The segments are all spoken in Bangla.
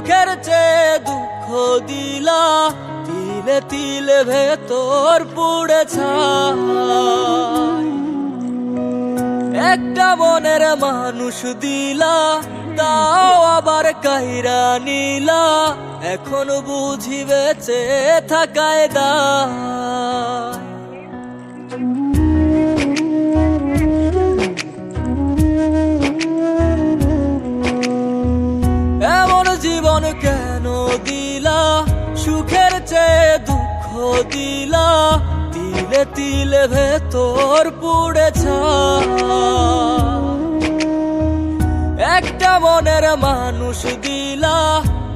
সুখের চেয়ে দুঃখ দিলা, তিলে তিলে ভেতর পুড়ে ছাই। একটা মনের মানুষ দিলা, তাও আবার কাইরা নিলা, এখন বুঝি বেঁচে থাকায় দায়। এমন জীবন কেন দিলা, সুখের চেয়ে দুঃখ দিলা, তিলে তিলে ভেতর পুড়ে ছাই। একটা মনের মানুষ দিলা,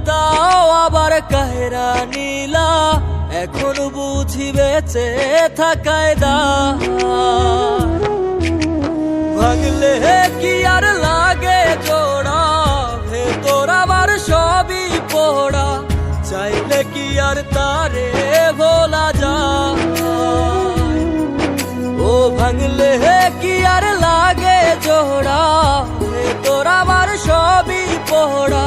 তাও আবার কাহেরা নিলা, এখন বুঝি বেঁচে থাকায় দায়। ভাঙলে কি আর লাগে জোড়া, ভেতর আমার সবই পোড়া, চাইলে কি আর তারে ভোলা যায়। ও ভাঙলে কি আর লাগে জোড়া, ভেতর আমার সবই পোড়া,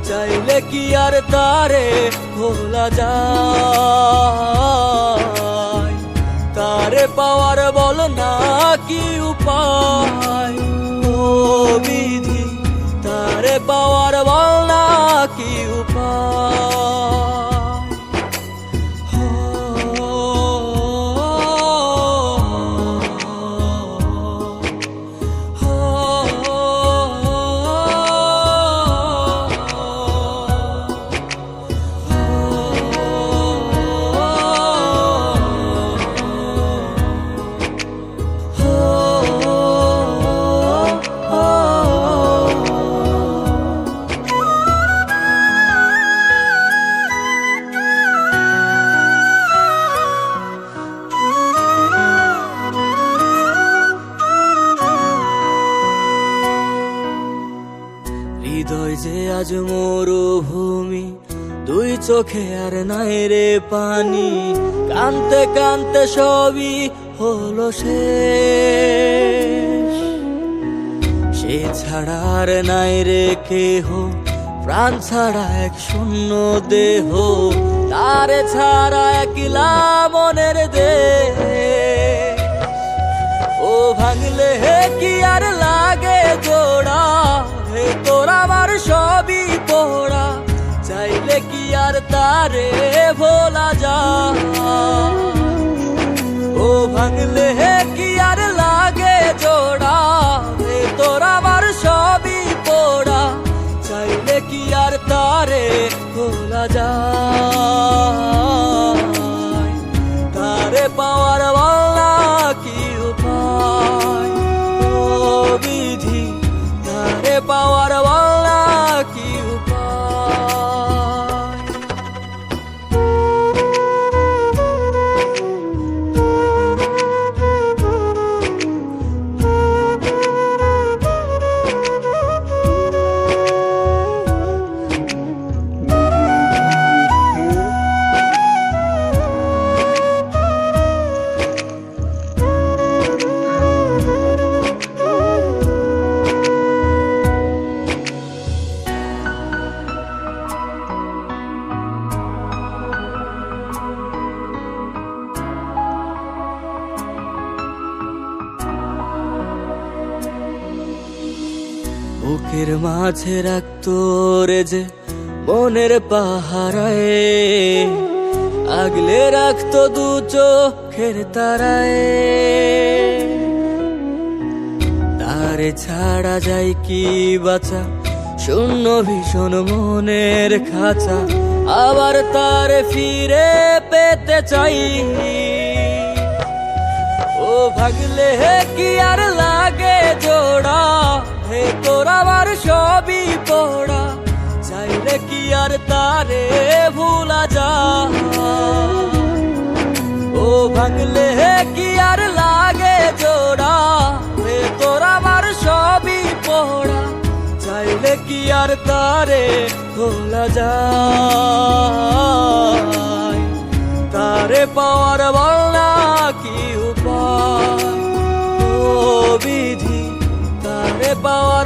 চাইলে কি আর তারে ভোলা যায়। তারে পাওয়ার বল না কি উপায়, ও বিধি তারে পাওয়ার বল না কি উপায়। হৃদয় যে আজ মরুভূমি, দুই চোখে আর নাই রে পানি, কানতে কানতে সবই হলো শেষ। সে ছাড়া আর নাই রে কেহ, প্রাণ ছাড়া এক শূন্য দেহ, তারে ছাড়া একলা মনের দেহ। ও ভাঙলে কি আর লাগে জোড়া, ভেতর আমার সবই পোড়া, চাইলে কি আর তারে ভোলা যায়। ও ভাঙলে কি আর লাগে জোড়া, ভেতর আমার সবই পোড়া, চাইলে কি আর তারে ভোলা যায়। তারে পাওয়ার বলা কি উপায়, ও বিধি তারে পাওয়ার বলা কি উপায়। বুকের মাঝে রাখতো রে যে মনের পাহারায়, আগলে রাখতো দু চোখের তারায়। তারে ছাড়া যায় কি বাঁচা, শূন্য ভীষণ মনের খাঁচা, আবার তারে ফিরে পেতে চাই। ও ভাগলে কি আর লাগে জোড়া, ভেতর আমার সবই পোড়া, চাইলে কি আর তারে ভুলা যায়। ও ভাঙলে কি আর লাগে জোড়া, ভেতর আমার সবই পোড়া, চাইলে কি আর তারে ভোলা যায়। তারে পাওয়ার বল না কি উপায়, ও বিধি তারে পাওয়ার